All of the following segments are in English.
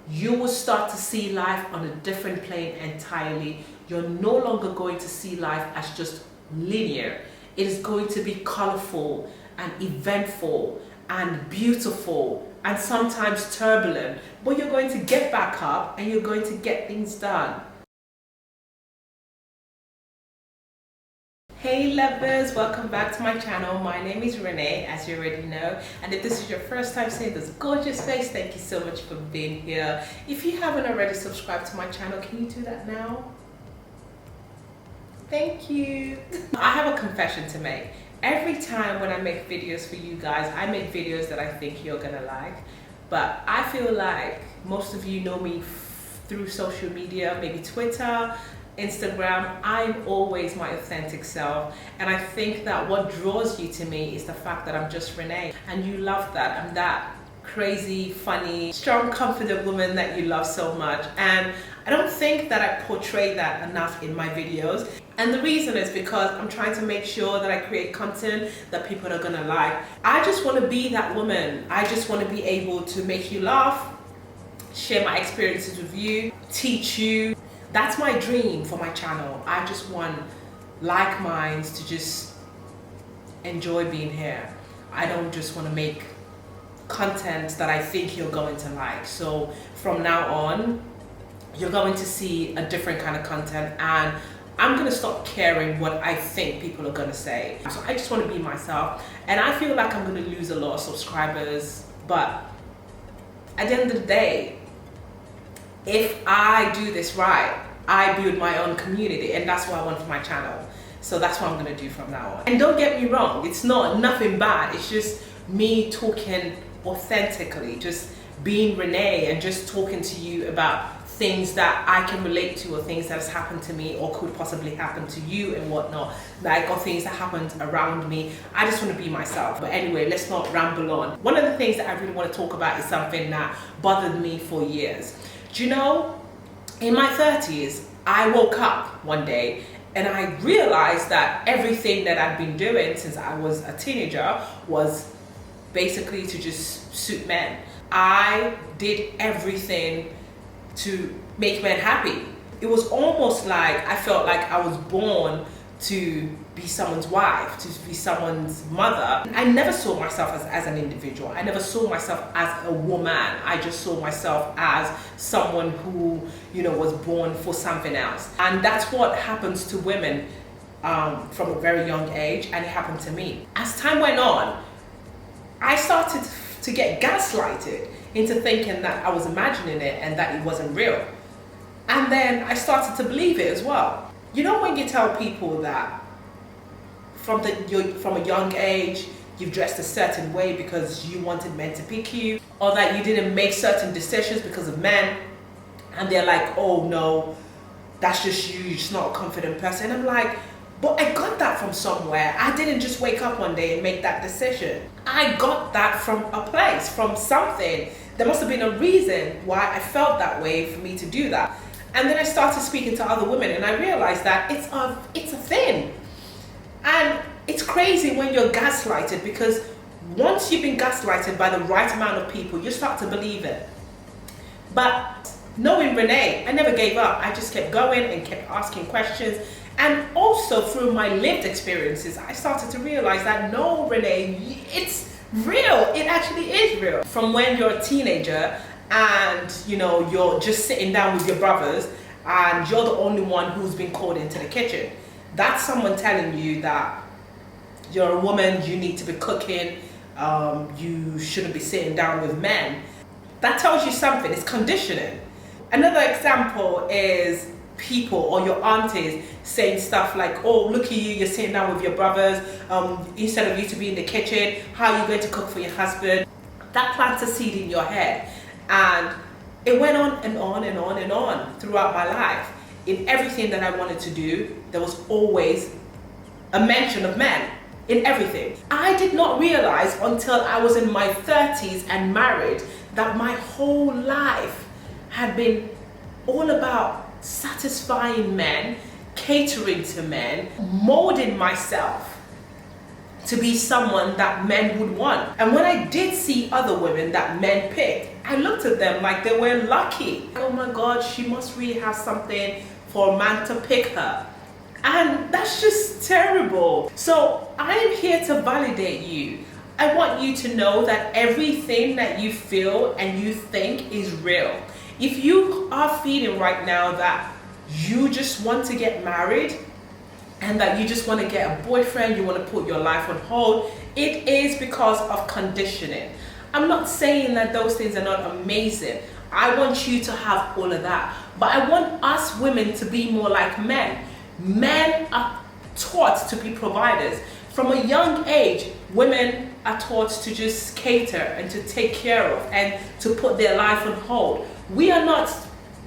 you will start to see life on a different plane entirely. You're no longer going to see life as just linear. It is going to be colorful and eventful and beautiful and sometimes turbulent, but you're going to get back up and you're going to get things done. Hey lovers, welcome back to my channel. My name is Renee, as you already know, and if this is your first time seeing this gorgeous face, thank you so much for being here. If you haven't already subscribed to my channel, can you do that now? Thank you. I have a confession to make. Every time when I make videos for you guys, I make videos that I think you're gonna like, but I feel like most of you know me through social media, maybe Twitter, Instagram. I'm always my authentic self, and I think that what draws you to me is the fact that I'm just Renee, and you love that. I'm that crazy, funny, strong, confident woman that you love so much, and I don't think that I portray that enough in my videos. And the reason is because I'm trying to make sure that I create content that people are gonna like. I just want to be that woman. I just want to be able to make you laugh, share my experiences with you, teach you. That's my dream for my channel. I just want like minds to just enjoy being here. I don't just want to make content that I think you're going to like. So from now on, you're going to see a different kind of content, and I'm going to stop caring what I think people are going to say. So I just want to be myself, and I feel like I'm going to lose a lot of subscribers, but at the end of the day, if I do this right, I build my own community, and that's what I want for my channel. So that's what I'm going to do from now on. And don't get me wrong, it's nothing bad. It's just me talking authentically, just being Renee and just talking to you about things that I can relate to, or things that has happened to me or could possibly happen to you and whatnot, like, or things that happened around me. I just want to be myself. But anyway, let's not ramble on. One of the things that I really want to talk about is something that bothered me for years. Do you know, in my 30s, I woke up one day and I realized that everything that I'd been doing since I was a teenager was basically to just suit men. I did everything to make men happy. It was almost like I felt like I was born to be someone's wife, to be someone's mother. I never saw myself as an individual. I never saw myself as a woman. I just saw myself as someone who, you know, was born for something else. And that's what happens to women from a very young age, and it happened to me. As time went on, I started to get gaslighted into thinking that I was imagining it and that it wasn't real. And then I started to believe it as well. You know, when you tell people that from a young age you've dressed a certain way because you wanted men to pick you, or that you didn't make certain decisions because of men, and they're like, oh no, that's just you, you're just not a confident person. And I'm like, but I got that from somewhere. I didn't just wake up one day and make that decision. I got that from a place, from something. There must have been a reason why I felt that way for me to do that. And then I started speaking to other women, and I realized that it's a thing. And it's crazy when you're gaslighted, because once you've been gaslighted by the right amount of people, you start to believe it. But knowing Renee, I never gave up. I just kept going and kept asking questions. And also through my lived experiences, I started to realize that no, Renee, it's real. It actually is real. From when you're a teenager and, you know, you're just sitting down with your brothers and you're the only one who's been called into the kitchen. That's someone telling you that you're a woman, you need to be cooking, you shouldn't be sitting down with men. That tells you something. It's conditioning. Another example is people or your aunties saying stuff like, oh, look at you, you're sitting down with your brothers, instead of you to be in the kitchen, how are you going to cook for your husband? That plants a seed in your head, and it went on and on and on and on throughout my life. In everything that I wanted to do, there was always a mention of men. In everything. I did not realize until I was in my 30s and married that my whole life had been all about satisfying men, catering to men, molding myself to be someone that men would want. And when I did see other women that men picked, I looked at them like they were lucky. Oh my God, she must really have something for a man to pick her. And that's just terrible. So I am here to validate you. I want you to know that everything that you feel and you think is real. If you are feeling right now that you just want to get married, and that you just want to get a boyfriend, you want to put your life on hold, it is because of conditioning. I'm not saying that those things are not amazing. I want you to have all of that. But I want us women to be more like men. Men are taught to be providers. From a young age, women are taught to just cater and to take care of and to put their life on hold. We are not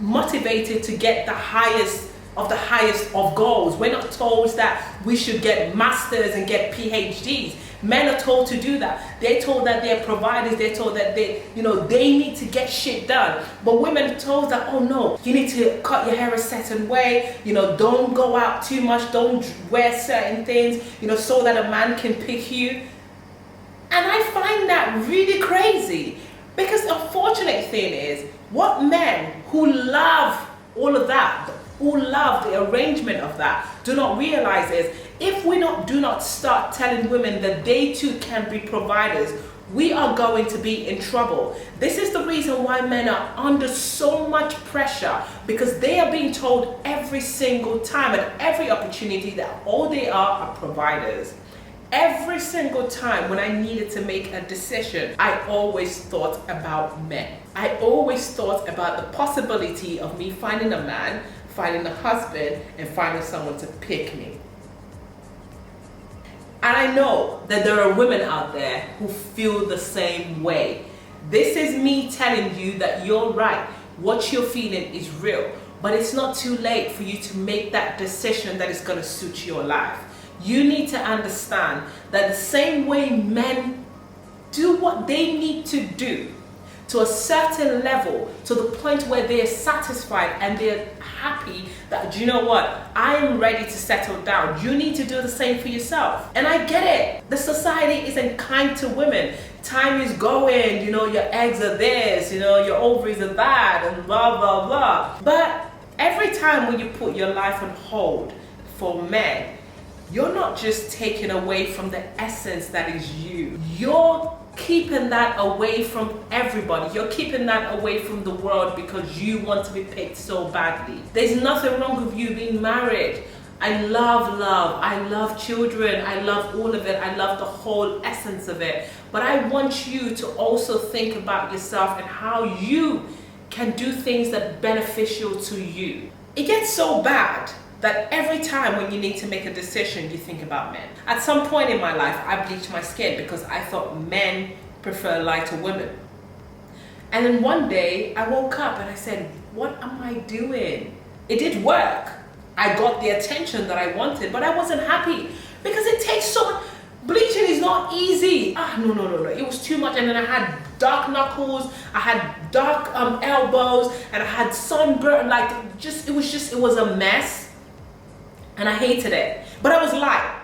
motivated to get the highest of goals. We're not told that we should get masters and get PhDs. Men are told to do that. They're told that they're providers. They're told that they need to get shit done. But women are told that, oh no, you need to cut your hair a certain way. Don't go out too much. Don't wear certain things, so that a man can pick you. And I find that really crazy, because the unfortunate thing is, what men who love all of that, who love the arrangement of that, do not realize is, if we do not start telling women that they too can be providers, we are going to be in trouble. This is the reason why men are under so much pressure, because they are being told every single time and every opportunity that all they are providers. Every single time when I needed to make a decision, I always thought about men. I always thought about the possibility of me finding a man, finding a husband, and finding someone to pick me. And I know that there are women out there who feel the same way. This is me telling you that you're right. What you're feeling is real. But it's not too late for you to make that decision that is going to suit your life. You need to understand that the same way men do what they need to do to a certain level, to the point where they're satisfied and they're happy that, you know what, I am ready to settle down. You need to do the same for yourself. And I get it. The society isn't kind to women. Time is going, your eggs are this, your ovaries are that, and blah, blah, blah. But every time when you put your life on hold for men, you're not just taking away from the essence that is you. You're keeping that away from everybody. You're keeping that away from the world because you want to be picked so badly. There's nothing wrong with you being married. I love love. I love children. I love all of it. I love the whole essence of it. But I want you to also think about yourself and how you can do things that are beneficial to you. It gets so bad that every time when you need to make a decision, you think about men. At some point in my life, I bleached my skin because I thought men prefer lighter women. And then one day, I woke up and I said, what am I doing? It did work. I got the attention that I wanted, but I wasn't happy because it takes so much. Bleaching is not easy. No. It was too much. And then I had dark knuckles, I had dark elbows, and I had sunburn. It was a mess. And I hated it, but I was light.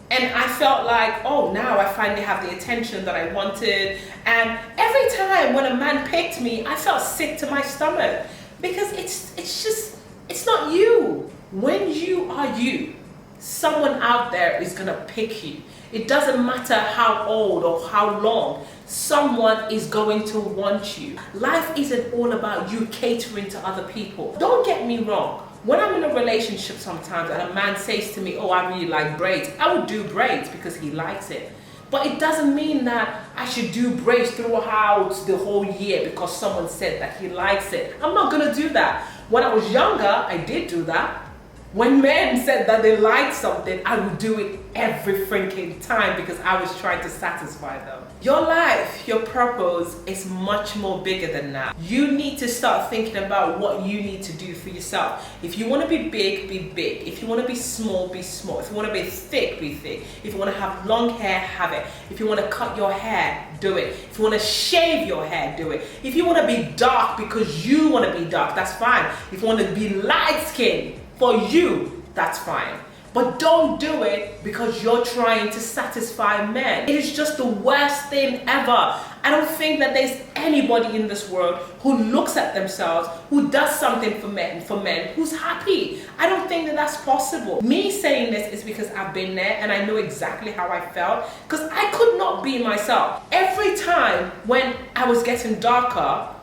And I felt like, oh, now I finally have the attention that I wanted. And every time when a man picked me, I felt sick to my stomach because it's not you. When you are you, someone out there is gonna pick you. It doesn't matter how old or how long, someone is going to want you. Life isn't all about you catering to other people. Don't get me wrong. When I'm in a relationship sometimes and a man says to me, oh, I really like braids, I would do braids because he likes it. But it doesn't mean that I should do braids throughout the whole year because someone said that he likes it. I'm not gonna do that. When I was younger, I did do that. When men said that they liked something, I would do it every freaking time because I was trying to satisfy them. Your life, your purpose is much more bigger than that. You need to start thinking about what you need to do for yourself. If you want to be big, be big. If you want to be small, be small. If you want to be thick, be thick. If you want to have long hair, have it. If you want to cut your hair, do it. If you want to shave your hair, do it. If you want to be dark because you want to be dark, that's fine. If you want to be light skinned for you, that's fine. But don't do it because you're trying to satisfy men. It is just the worst thing ever. I don't think that there's anybody in this world who looks at themselves, who does something for men, who's happy. I don't think that that's possible. Me saying this is because I've been there and I know exactly how I felt, because I could not be myself. Every time when I was getting darker,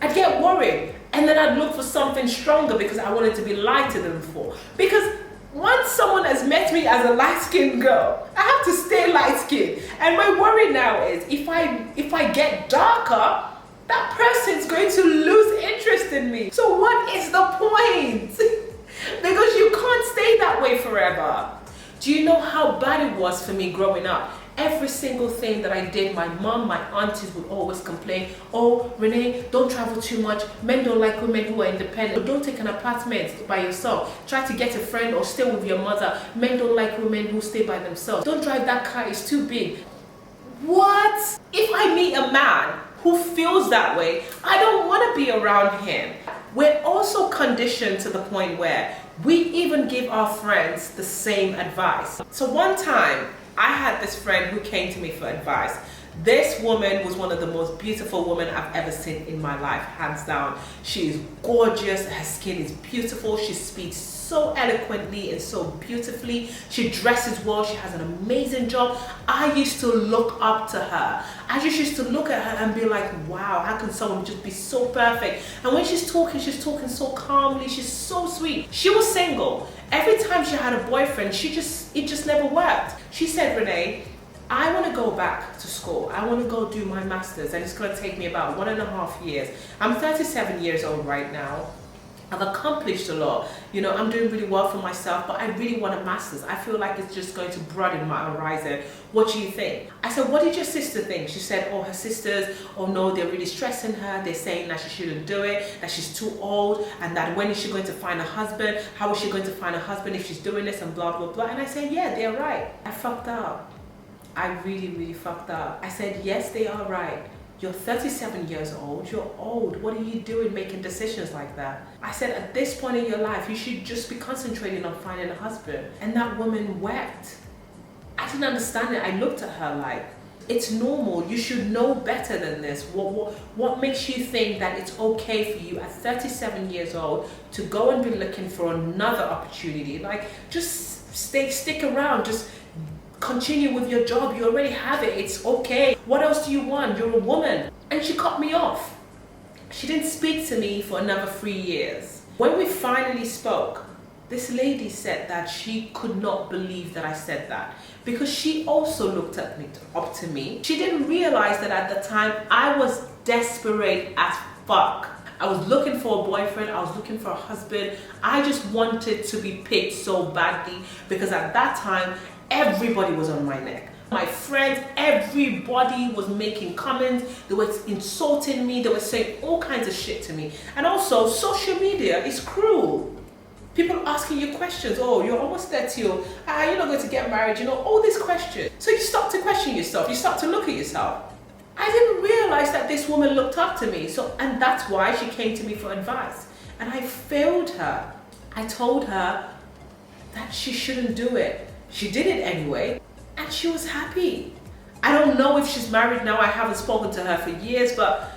I'd get worried and then I'd look for something stronger because I wanted to be lighter than before. Because once someone has met me as a light-skinned girl, I have to stay light-skinned. And my worry now is if I get darker, that person's going to lose interest in me. So what is the point? Because you can't stay that way forever. Do you know how bad it was for me growing up? Every single thing that I did, my mom, my aunties would always complain, oh, Renee, don't travel too much. Men don't like women who are independent. Don't take an apartment by yourself. Try to get a friend or stay with your mother. Men don't like women who stay by themselves. Don't drive that car, it's too big. What? If I meet a man who feels that way, I don't want to be around him. We're also conditioned to the point where we even give our friends the same advice. So one time, I had this friend who came to me for advice. This woman was one of the most beautiful women I've ever seen in my life, hands down. She is gorgeous, her skin is beautiful, she speaks so eloquently and so beautifully. She dresses well, she has an amazing job. I used to look up to her. I just used to look at her and be like, wow, how can someone just be so perfect? And when she's talking so calmly, she's so sweet. She was single. Every time she had a boyfriend, it just never worked. She said, Renee, I want to go back to school. I want to go do my master's, and it's going to take me about 1.5 years. I'm 37 years old right now. I've accomplished a lot. You know, I'm doing really well for myself, but I really want a master's. I feel like it's just going to broaden my horizon. What do you think? I said, what did your sister think? She said, oh, her sisters, oh no, they're really stressing her. They're saying that she shouldn't do it, that she's too old, and that when is she going to find a husband? How is she going to find a husband if she's doing this, and blah, blah, blah. And I said, yeah, they're right. I fucked up. I really, really fucked up. I said, yes, they are right. You're 37 years old, you're old. What are you doing making decisions like that? I said, at this point in your life, you should just be concentrating on finding a husband. And that woman wept. I didn't understand it. I looked at her like, it's normal. You should know better than this. What makes you think that it's okay for you at 37 years old to go and be looking for another opportunity? Like, just stick around, just continue with your job. You already have it. It's okay. What else do you want? You're a woman. And she cut me off. She didn't speak to me for another 3 years. When we finally spoke, this lady said that she could not believe that I said that, because she also looked up to me. She didn't realize that at the time I was desperate as fuck. I was looking for a boyfriend, I was looking for a husband. I just wanted to be picked so badly, because at that time, everybody was on my neck. My friends, everybody was making comments. They were insulting me. They were saying all kinds of shit to me. And also, social media is cruel. People asking you questions. Oh, you're almost 30. You're not going to get married. You know, all these questions. So you start to question yourself. You start to look at yourself. I didn't realize that this woman looked up to me. And that's why she came to me for advice. And I failed her. I told her that she shouldn't do it. She did it anyway, and she was happy. I don't know if she's married now. I haven't spoken to her for years, but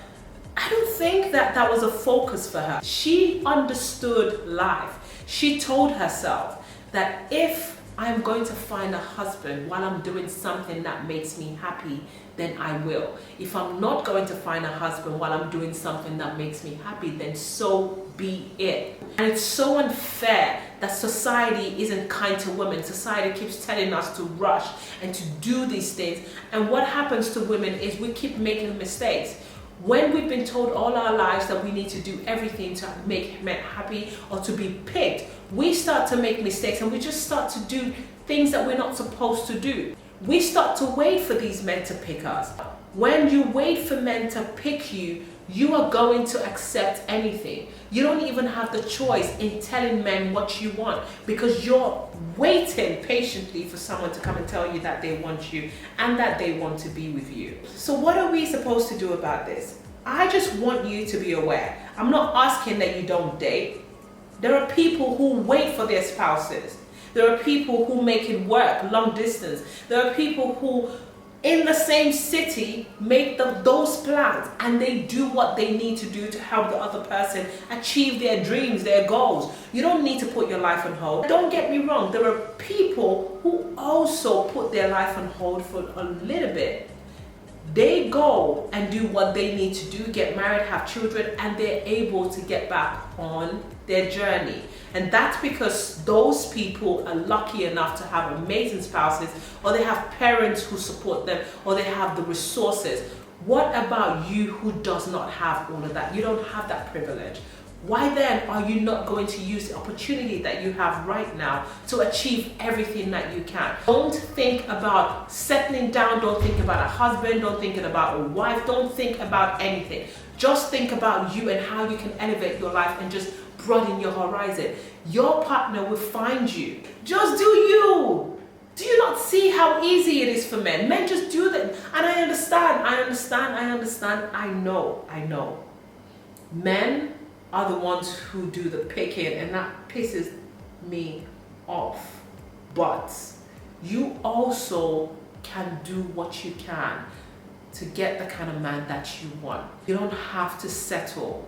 I don't think that that was a focus for her. She understood life. She told herself that if I'm going to find a husband while I'm doing something that makes me happy, then I will. If I'm not going to find a husband while I'm doing something that makes me happy, then so be it. And it's so unfair that society isn't kind to women. Society keeps telling us to rush and to do these things. And what happens to women is we keep making mistakes. When we've been told all our lives that we need to do everything to make men happy or to be picked, we start to make mistakes and we just start to do things that we're not supposed to do. We start to wait for these men to pick us. When you wait for men to pick you, you are going to accept anything. You don't even have the choice in telling men what you want, because you're waiting patiently for someone to come and tell you that they want you and that they want to be with you. So what are we supposed to do about this? I just want you to be aware. I'm not asking that you don't date. There are people who wait for their spouses. There are people who make it work long distance. There are people who in the same city make those plans, and they do what they need to do to help the other person achieve their dreams, their goals. You don't need to put your life on hold. Don't get me wrong, there are people who also put their life on hold for a little bit. They go and do what they need to do, get married, have children, and they're able to get back on their journey. And that's because those people are lucky enough to have amazing spouses, or they have parents who support them, or they have the resources. What about you who does not have all of that? You don't have that privilege. Why then are you not going to use the opportunity that you have right now to achieve everything that you can? Don't think about settling down, don't think about a husband, don't think about a wife, don't think about anything. Just think about you and how you can elevate your life and just broaden your horizon. Your partner will find you. Just do you. Do you not see how easy it is for men? Men just do that. And I understand, I know. Men are the ones who do the picking, and that pisses me off. But you also can do what you can to get the kind of man that you want. You don't have to settle.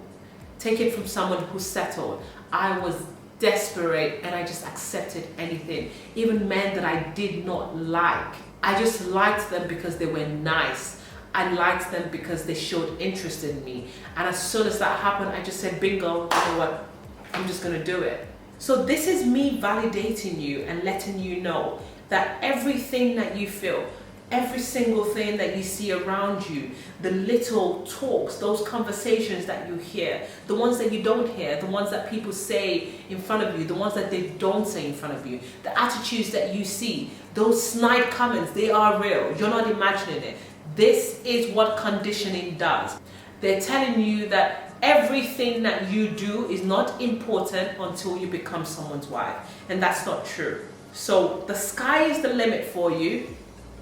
Take it from someone who settled. I was desperate and I just accepted anything. Even men that I did not like. I just liked them because they were nice. I liked them because they showed interest in me. And as soon as that happened, I just said, bingo, you know what? I'm just gonna do it. So this is me validating you and letting you know that everything that you feel, every single thing that you see around you, the little talks, those conversations that you hear, the ones that you don't hear, the ones that people say in front of you, the ones that they don't say in front of you, the attitudes that you see, those snide comments, they are real. You're not imagining it. This is what conditioning does. They're telling you that everything that you do is not important until you become someone's wife. And that's not true. So the sky is the limit for you.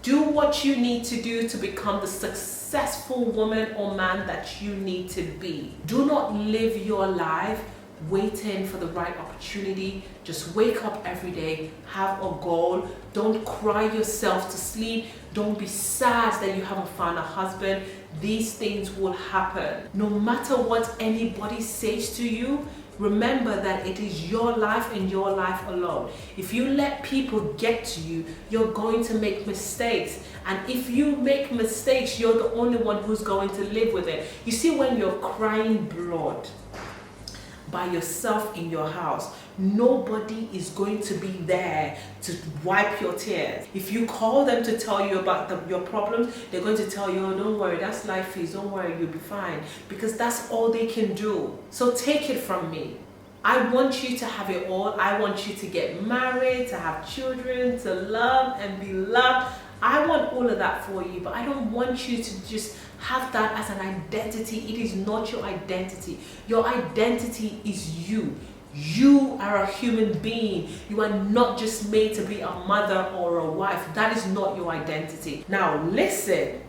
Do what you need to do to become the successful woman or man that you need to be. Do not live your life waiting for the right opportunity. Just wake up every day, have a goal. Don't cry yourself to sleep. Don't be sad that you haven't found a husband. These things will happen. No matter what anybody says to you, remember that it is your life and your life alone. If you let people get to you, you're going to make mistakes. And if you make mistakes, you're the only one who's going to live with it. You see, when you're crying blood by yourself in your house, nobody is going to be there to wipe your tears. If you call them to tell you about your problems, they're going to tell you, oh, don't worry, that's life is, don't worry, you'll be fine. Because that's all they can do. So take it from me. I want you to have it all. I want you to get married, to have children, to love and be loved. I want all of that for you, but I don't want you to just have that as an identity. It is not your identity. Your identity is you. You are a human being. You are not just made to be a mother or a wife. That is not your identity. Now listen,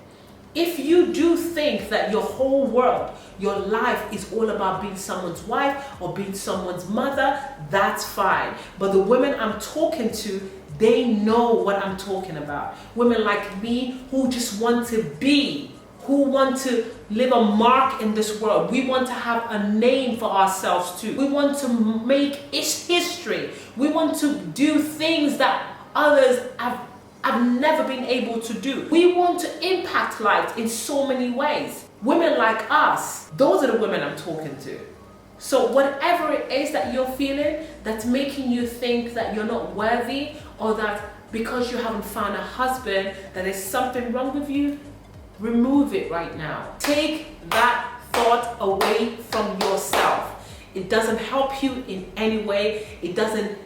if you do think that your whole world, your life is all about being someone's wife or being someone's mother, that's fine. But the women I'm talking to, they know what I'm talking about. Women like me who just want to be, who want to leave a mark in this world. We want to have a name for ourselves too. We want to make history. We want to do things that others have never been able to do. We want to impact lives in so many ways. Women like us, those are the women I'm talking to. So whatever it is that you're feeling that's making you think that you're not worthy, or that because you haven't found a husband that there's something wrong with you, remove it right now. Take that thought away from yourself. It doesn't help you in any way. It doesn't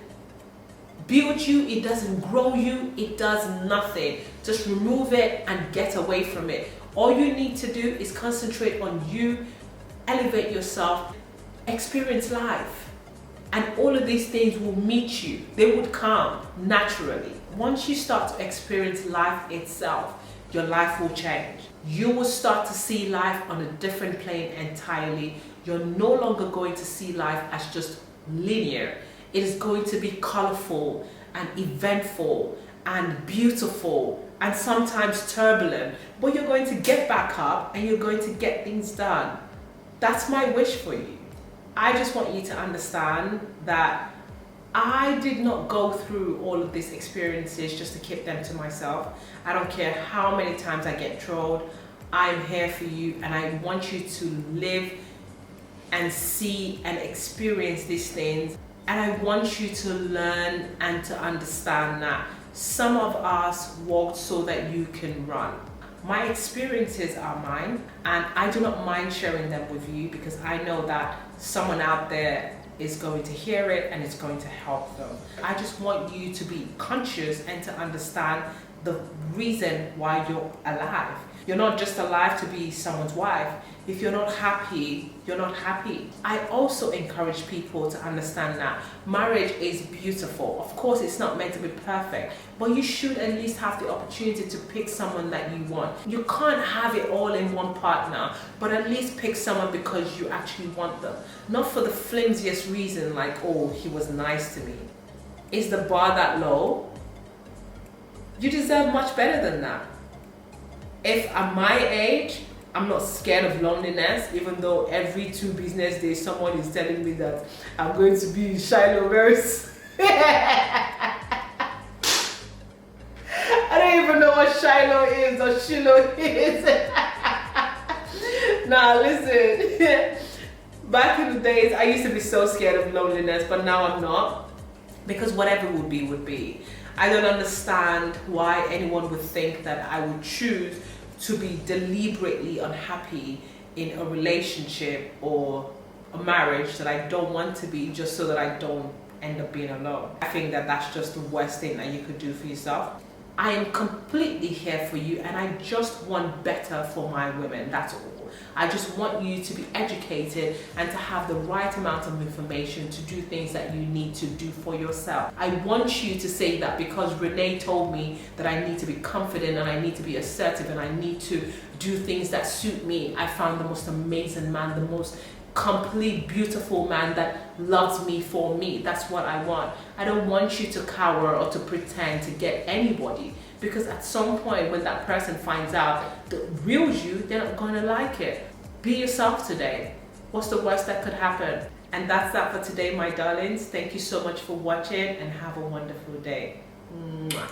build you. It doesn't grow you. It does nothing. Just remove it and get away from it. All you need to do is concentrate on you, elevate yourself, experience life. And all of these things will meet you. They would come naturally. Once you start to experience life itself, your life will change. You will start to see life on a different plane entirely. You're no longer going to see life as just linear. It is going to be colorful and eventful and beautiful and sometimes turbulent, but you're going to get back up and you're going to get things done. That's my wish for you. I just want you to understand that I did not go through all of these experiences just to keep them to myself. I don't care how many times I get trolled. I'm here for you, and I want you to live and see and experience these things. And I want you to learn and to understand that some of us walked so that you can run. My experiences are mine, and I do not mind sharing them with you because I know that someone out there is going to hear it and it's going to help them. I just want you to be conscious and to understand the reason why you're alive. You're not just alive to be someone's wife. If you're not happy, you're not happy. I also encourage people to understand that marriage is beautiful. Of course, it's not meant to be perfect, but you should at least have the opportunity to pick someone that you want. You can't have it all in one partner, but at least pick someone because you actually want them. Not for the flimsiest reason like, oh, he was nice to me. Is the bar that low? You deserve much better than that. If at my age, I'm not scared of loneliness, even though every 2 business days someone is telling me that I'm going to be in Shiloh verse. I don't even know what Shiloh is or Shiloh is. Nah, listen. Back in the days, I used to be so scared of loneliness, but now I'm not. Because whatever would be, would be. I don't understand why anyone would think that I would choose to be deliberately unhappy in a relationship or a marriage that I don't want to be just so that I don't end up being alone. I think that that's just the worst thing that you could do for yourself. I am completely here for you, and I just want better for my women, that's all. I just want you to be educated and to have the right amount of information to do things that you need to do for yourself. I want you to say that because Renee told me that I need to be confident and I need to be assertive and I need to do things that suit me. I found the most amazing man, the most complete, beautiful man that loves me for me. That's what I want. I don't want you to cower or to pretend to get anybody, because at some point when that person finds out the real you, they're not going to like it. Be yourself today. What's the worst that could happen? And that's that for today, my darlings. Thank you so much for watching and have a wonderful day. Mwah.